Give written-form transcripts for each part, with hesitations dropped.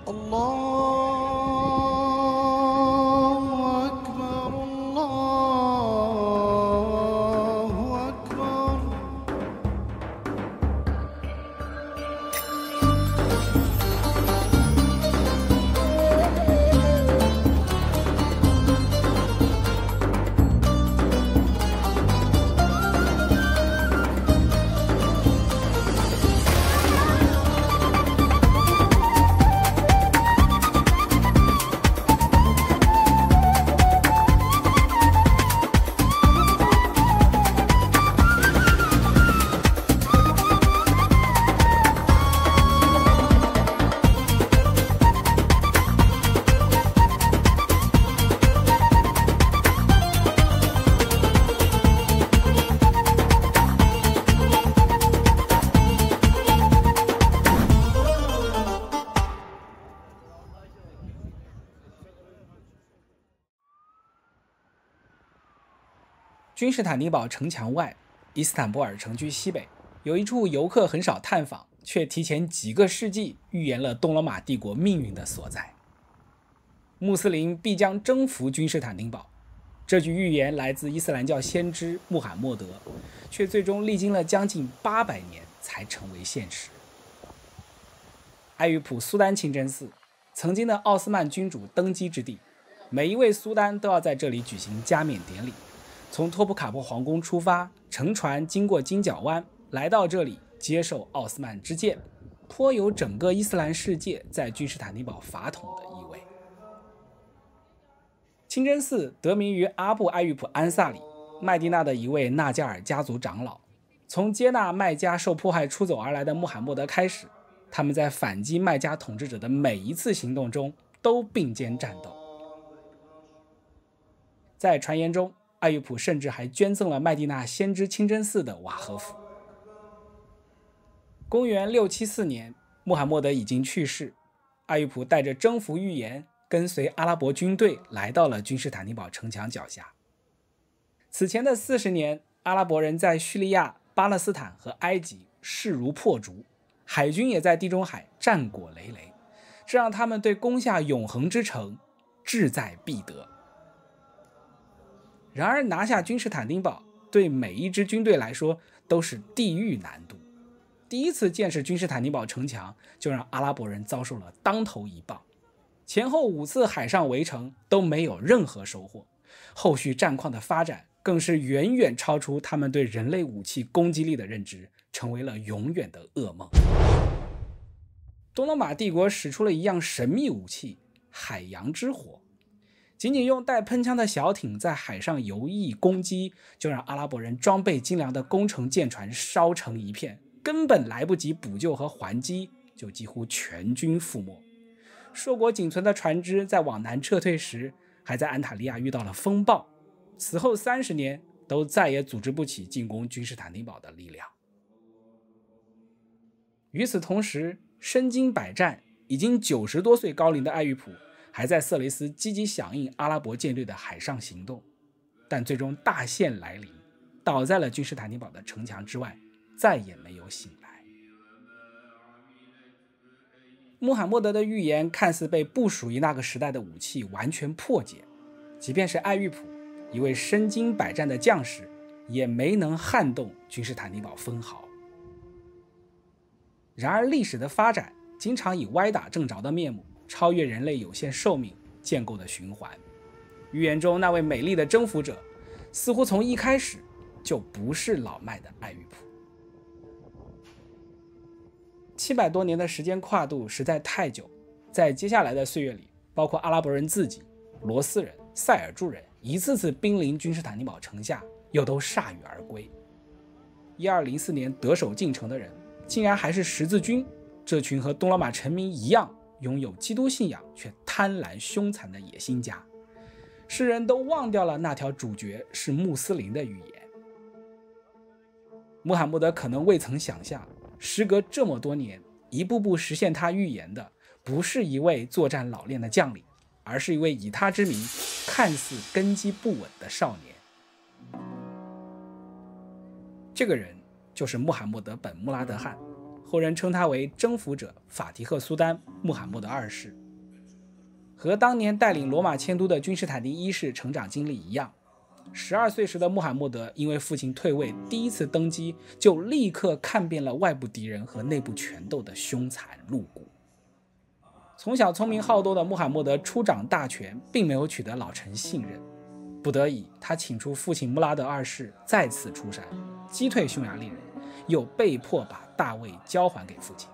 الله أكبر الله أكبر. 君士坦丁堡城墙外，伊斯坦布尔城区西北有一处游客很少探访，却提前几个世纪预言了东罗马帝国命运的所在。穆斯林必将征服君士坦丁堡，这句预言来自伊斯兰教先知穆罕默德，却最终历经了将近800年才成为现实。艾育普苏丹清真寺，曾经的奥斯曼君主登基之地，每一位苏丹都要在这里举行加冕典礼。从托普卡坡皇宫出发，乘船经过金角湾，来到这里接受奥斯曼之剑，颇有整个伊斯兰世界在君士坦丁堡法统的意味。清真寺得名于阿布·艾育普·安萨里，麦地那的一位纳加尔家族长老。从接纳麦加受迫害出走而来的穆罕默德开始，他们在反击麦加统治者的每一次行动中都并肩战斗。在传言中，艾育普甚至还捐赠了麦地那先知清真寺的瓦合府。公元674年，穆罕默德已经去世，艾育普带着征服预言，跟随阿拉伯军队来到了君士坦丁堡城墙脚下。此前的40年，阿拉伯人在叙利亚、巴勒斯坦和埃及势如破竹，海军也在地中海战果累累，这让他们对攻下永恒之城志在必得。然而拿下君士坦丁堡对每一支军队来说都是地狱难度。第一次见识君士坦丁堡城墙，就让阿拉伯人遭受了当头一棒。前后5次海上围城都没有任何收获，后续战况的发展更是远远超出他们对人类武器攻击力的认知，成为了永远的噩梦。东罗马帝国使出了一样神秘武器——海洋之火。仅仅用带喷枪的小艇在海上游弋攻击，就让阿拉伯人装备精良的攻城舰船烧成一片，根本来不及补救和还击，就几乎全军覆没。硕果仅存的船只在往南撤退时，还在安塔利亚遇到了风暴，此后30年都再也组织不起进攻君士坦丁堡的力量。与此同时，身经百战、已经90多岁高龄的艾育普还在色雷斯积极响应阿拉伯舰队的海上行动，但最终大限来临，倒在了君士坦丁堡的城墙之外，再也没有醒来。穆罕默德的预言看似被不属于那个时代的武器完全破解，即便是艾育普，一位身经百战的将士，也没能撼动君士坦丁堡分毫。然而历史的发展经常以歪打正着的面目超越人类有限寿命建构的循环。预言中那位美丽的征服者，似乎从一开始就不是老迈的艾育普。700多年的时间跨度实在太久，在接下来的岁月里，包括阿拉伯人自己、罗斯人、塞尔柱人一次次兵临君士坦丁堡城下，又都铩羽而归。1204年得手进城的人，竟然还是十字军，这群和东罗马臣民一样拥有基督信仰却贪婪凶残的野心家。世人都忘掉了那条主角是穆斯林的预言。穆罕默德可能未曾想象，时隔这么多年，一步步实现他预言的不是一位作战老练的将领，而是一位以他之名看似根基不稳的少年。这个人就是穆罕默德本穆拉德汗，后人称他为征服者法提赫苏丹穆罕默德二世。和当年带领罗马迁都的君士坦丁一世成长经历一样，12岁时的穆罕默德因为父亲退位，第一次登基就立刻看遍了外部敌人和内部权斗的凶残露骨。从小聪明好斗的穆罕默德初掌大权，并没有取得老臣信任，不得已，他请出父亲穆拉德二世再次出山，击退匈牙利人，又被迫把大卫交还给父亲。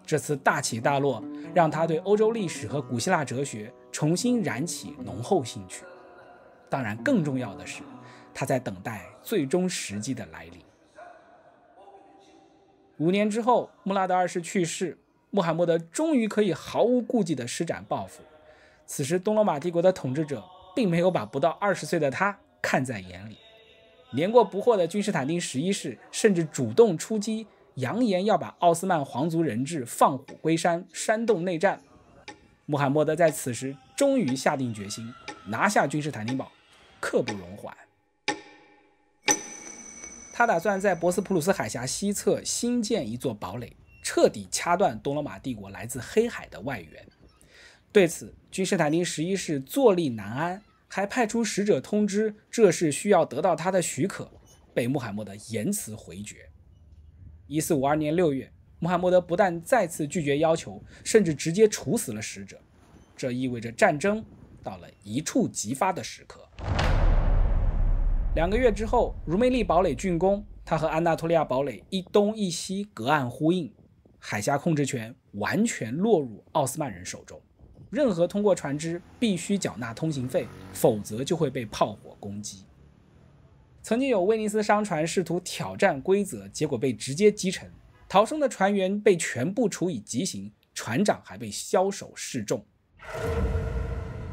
这次大起大落，让他对欧洲历史和古希腊哲学重新燃起浓厚兴趣。当然，更重要的是，他在等待最终时机的来临。5年之后，穆拉德二世去世，穆罕默德终于可以毫无顾忌地施展抱负。此时，东罗马帝国的统治者并没有把不到20岁的他看在眼里。年过不惑的君士坦丁11世甚至主动出击，扬言要把奥斯曼皇族人质放虎归山，煽动内战。穆罕默德在此时终于下定决心，拿下君士坦丁堡，刻不容缓。他打算在博斯普鲁斯海峡西侧新建一座堡垒，彻底掐断东罗马帝国来自黑海的外援。对此，君士坦丁11世坐立难安，还派出使者通知这事需要得到他的许可，被穆罕默德严词回绝。1452年6月，穆罕默德不但再次拒绝要求，甚至直接处死了使者。这意味着战争到了一触即发的时刻。2个月之后，茹梅利堡垒竣工，它和安纳托利亚堡垒一东一西隔岸呼应，海峡控制权完全落入奥斯曼人手中。任何通过船只必须缴纳通行费，否则就会被炮火攻击。曾经有威尼斯商船试图挑战规则，结果被直接击沉，逃生的船员被全部处以极刑，船长还被枭首示众。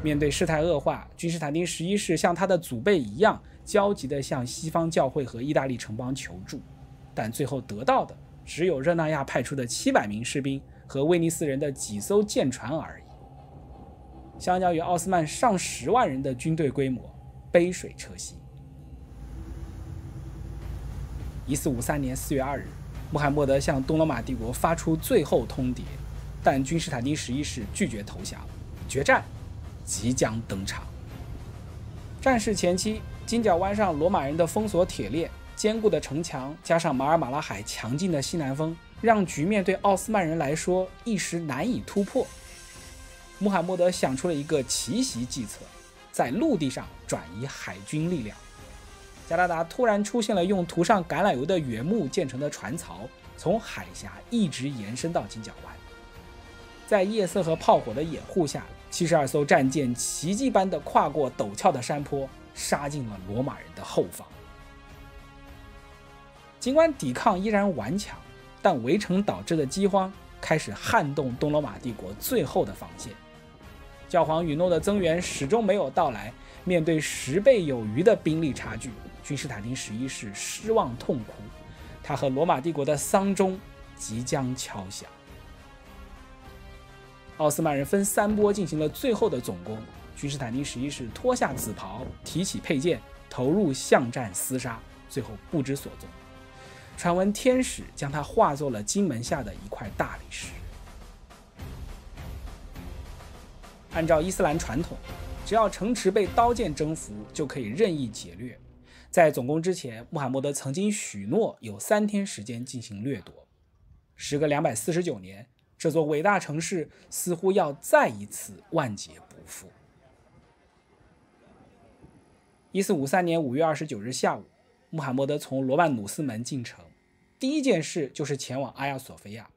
面对事态恶化，君士坦丁11世像他的祖辈一样，焦急地向西方教会和意大利城邦求助，但最后得到的只有热那亚派出的700名士兵和威尼斯人的几艘舰船而已。相较于奥斯曼上10万人的军队规模，杯水车薪。1453年4月2日，穆罕默德向东罗马帝国发出最后通牒，但君士坦丁11世拒绝投降，决战即将登场。战事前期，金角湾上罗马人的封锁铁链、坚固的城墙，加上马尔马拉海强劲的西南风，让局面对奥斯曼人来说一时难以突破。穆罕默德想出了一个奇袭计策，在陆地上转移海军力量。加拿大突然出现了用涂上橄榄油的原木建成的船槽，从海峡一直延伸到金角湾。在夜色和炮火的掩护下，72艘战舰奇迹般地跨过陡峭的山坡，杀进了罗马人的后方。尽管抵抗依然顽强，但围城导致的饥荒开始撼动东罗马帝国最后的防线。教皇允诺的增援始终没有到来，面对10倍有余的兵力差距，君士坦丁11世失望痛哭，他和罗马帝国的丧钟即将敲响。奥斯曼人分3波进行了最后的总攻，君士坦丁11世脱下紫袍，提起佩剑，投入巷战厮杀，最后不知所踪。传闻天使将他化作了金门下的一块大理石。按照伊斯兰传统，只要城池被刀剑征服，就可以任意劫掠。在总攻之前，穆罕默德曾经许诺有3天时间进行掠夺。时隔249年，这座伟大城市似乎要再一次万劫不复。1453年5月29日下午，穆罕默德从罗曼努斯门进城，第一件事就是前往阿亚索菲亚。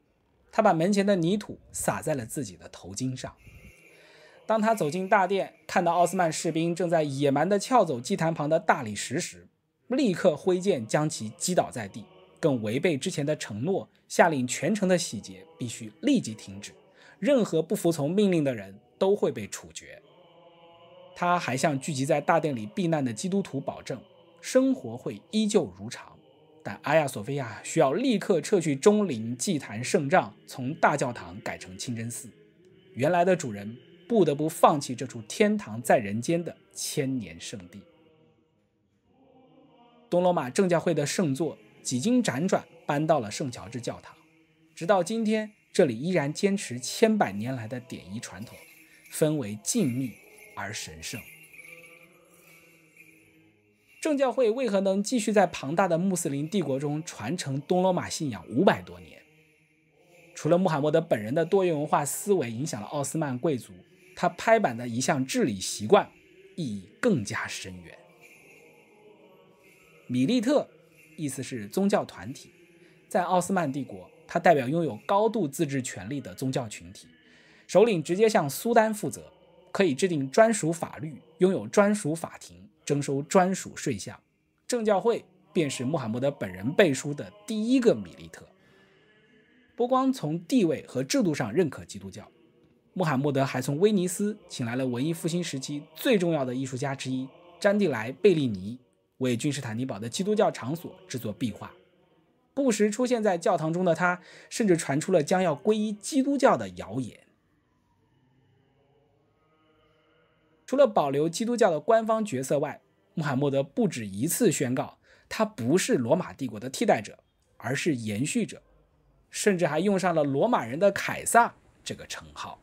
他把门前的泥土撒在了自己的头巾上。当他走进大殿，看到奥斯曼士兵正在野蛮地撬走祭坛旁的大理石时，立刻挥剑将其击倒在地，更违背之前的承诺，下令全城的洗劫必须立即停止，任何不服从命令的人都会被处决。他还向聚集在大殿里避难的基督徒保证，生活会依旧如常，但阿亚索菲亚需要立刻撤去钟灵、祭坛、圣帐，从大教堂改成清真寺。原来的主人不得不放弃这处天堂在人间的千年圣地。东罗马正教会的圣座几经辗转搬到了圣乔治教堂，直到今天，这里依然坚持千百年来的典仪传统，氛围静谧而神圣。正教会为何能继续在庞大的穆斯林帝国中传承东罗马信仰500多年？除了穆罕默德本人的多元文化思维影响了奥斯曼贵族，他拍板的一项治理习惯意义更加深远。米利特意思是宗教团体，在奥斯曼帝国，它代表拥有高度自治权力的宗教群体，首领直接向苏丹负责，可以制定专属法律，拥有专属法庭，征收专属税项。正教会便是穆罕默德本人背书的第一个米利特。不光从地位和制度上认可基督教，穆罕默德还从威尼斯请来了文艺复兴时期最重要的艺术家之一詹蒂莱·贝利尼，为君士坦丁堡的基督教场所制作壁画。不时出现在教堂中的他，甚至传出了将要皈依基督教的谣言。除了保留基督教的官方角色外，穆罕默德不止一次宣告，他不是罗马帝国的替代者，而是延续者，甚至还用上了罗马人的凯撒这个称号。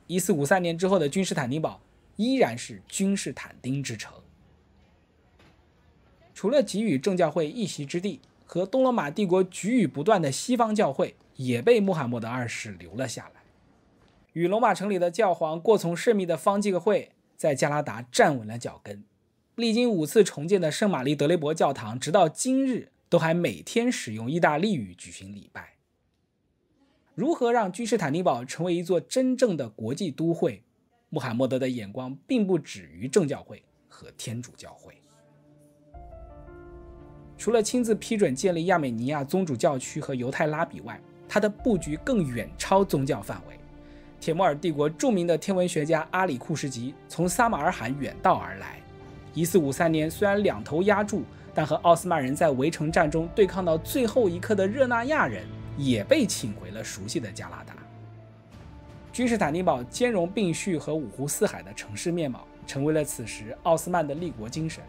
1453年之后的君士坦丁堡依然是君士坦丁之城。除了给予正教会一席之地，和东罗马帝国举语不断的西方教会也被穆罕默德二世留了下来。与罗马城里的教皇过从甚密的方济各会在加拉达站稳了脚跟，历经5次重建的圣玛丽德雷伯教堂直到今日都还每天使用意大利语举行礼拜。如何让君士坦丁堡成为一座真正的国际都会，穆罕默德的眼光并不止于正教会和天主教会。除了亲自批准建立亚美尼亚宗主教区和犹太拉比外，他的布局更远超宗教范围。铁木尔帝国著名的天文学家阿里库什吉从撒马尔罕远道而来。1453年虽然两头压住，但和奥斯曼人在围城战中对抗到最后一刻的热那亚人也被请回了熟悉的加拉达。君士坦丁堡兼容并蓄和五湖四海的城市面貌，成为了此时奥斯曼的立国精神。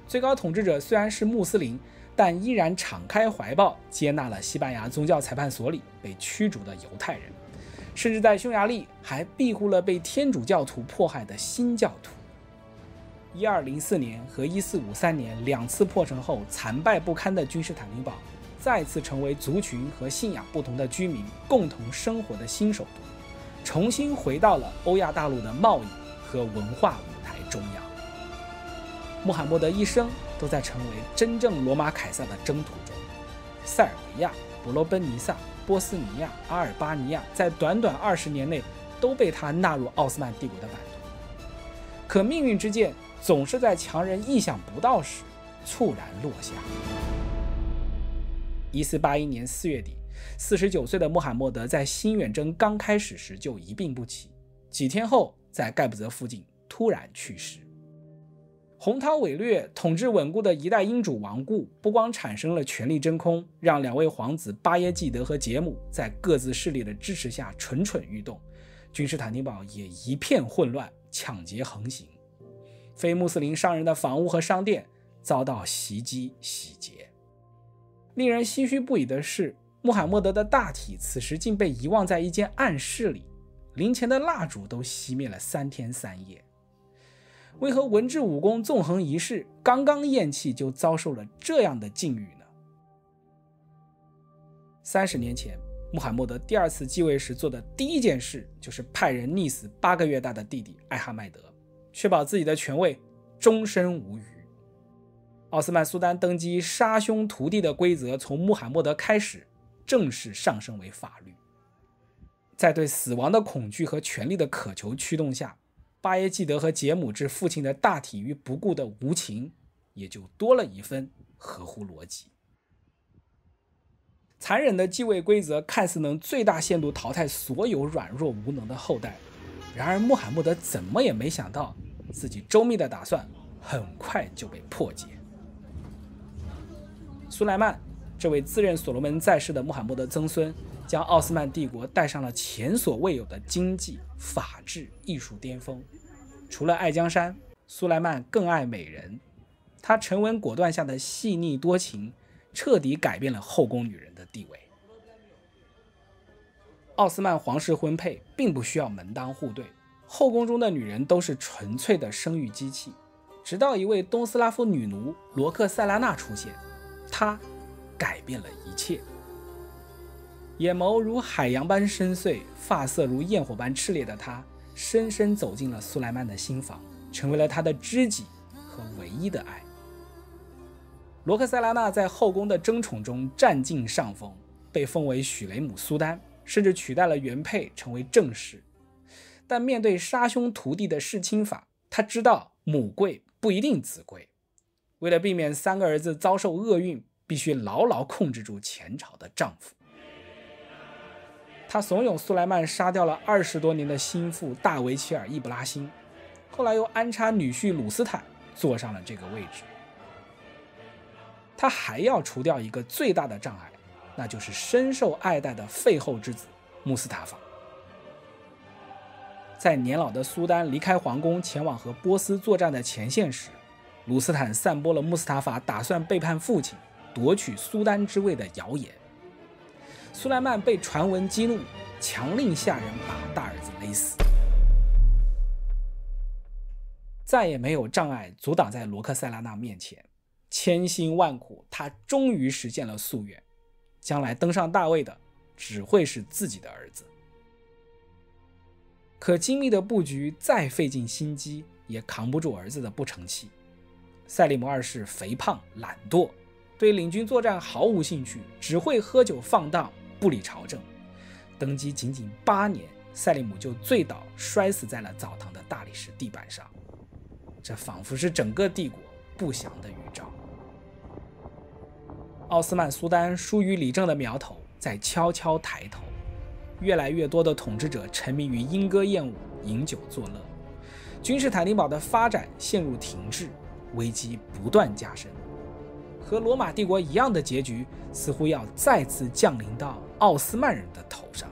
最高统治者虽然是穆斯林，但依然敞开怀抱接纳了西班牙宗教裁判所里被驱逐的犹太人，甚至在匈牙利还庇护了被天主教徒迫害的新教徒。1204年和1453年2次破城后残败不堪的君士坦丁堡再次成为族群和信仰不同的居民共同生活的新首都，重新回到了欧亚大陆的贸易和文化舞台中央。穆罕默德一生都在成为真正罗马凯撒的征途中，塞尔维亚、伯罗奔尼撒、波斯尼亚、阿尔巴尼亚在短短20年内都被他纳入奥斯曼帝国的版图。可命运之箭总是在强人意想不到时猝然落下。1481年4月底，49岁的穆罕默德在新远征刚开始时就一病不起，几天后在盖布泽附近突然去世。洪涛伟略、统治稳固的一代英主亡故，不光产生了权力真空，让两位皇子巴耶济德和杰姆在各自势力的支持下蠢蠢欲动，君士坦丁堡也一片混乱，抢劫横行。非穆斯林商人的房屋和商店遭到袭击洗劫。令人唏嘘不已的是，穆罕默德的大体此时竟被遗忘在一间暗室里，灵前的蜡烛都熄灭了3天3夜。为何文治武功纵横一世，刚刚咽气就遭受了这样的境遇呢？30年前，穆罕默德第2次继位时做的第一件事就是派人溺死8个月大的弟弟艾哈迈德，确保自己的权位终身无虞。奥斯曼苏丹登基杀兄屠弟的规则从穆罕默德开始正式上升为法律。在对死亡的恐惧和权力的渴求驱动下，巴耶济德和杰姆置父亲的大体于不顾的无情也就多了一分合乎逻辑。残忍的继位规则看似能最大限度淘汰所有软弱无能的后代，然而穆罕默德怎么也没想到，自己周密的打算很快就被破解。苏莱曼，这位自认所罗门在世的穆罕默德曾孙，将奥斯曼帝国带上了前所未有的经济、法治、艺术巅峰。除了爱江山，苏莱曼更爱美人。他沉稳果断下的细腻多情，彻底改变了后宫女人的地位。奥斯曼皇室婚配并不需要门当户对，后宫中的女人都是纯粹的生育机器。直到一位东斯拉夫女奴罗克塞拉娜出现，她改变了一切。眼眸如海洋般深邃，发色如焰火般炽烈的她，深深走进了苏莱曼的心房，成为了他的知己和唯一的爱。罗克塞拉娜在后宫的争宠中占尽上风，被封为许雷姆苏丹，甚至取代了原配成为正室。但面对杀兄屠弟的弑亲法，他知道母贵不一定子贵。为了避免3个儿子遭受厄运，必须牢牢控制住前朝的丈夫。他怂恿苏莱曼杀掉了20多年的心腹大维齐尔·易卜拉欣，后来又安插女婿鲁斯坦坐上了这个位置。他还要除掉一个最大的障碍，那就是深受爱戴的废后之子穆斯塔法。在年老的苏丹离开皇宫前往和波斯作战的前线时，鲁斯坦散播了穆斯塔法打算背叛父亲夺取苏丹之位的谣言。苏莱曼被传闻激怒，强令下人把大儿子勒死。再也没有障碍阻挡在罗克塞拉娜面前，千辛万苦，他终于实现了夙愿，将来登上大位的只会是自己的儿子。可精密的布局再费尽心机，也扛不住儿子的不成器。赛利姆2世肥胖懒惰，对领军作战毫无兴趣，只会喝酒放荡，不理朝政。登基仅仅8年，赛利姆就醉倒摔死在了澡堂的大理石地板上。这仿佛是整个帝国不祥的预兆。奥斯曼苏丹疏于理政的苗头在悄悄抬头，越来越多的统治者沉迷于莺歌燕舞，饮酒作乐，君士坦丁堡的发展陷入停滞，危机不断加深。和罗马帝国一样的结局似乎要再次降临到奥斯曼人的头上。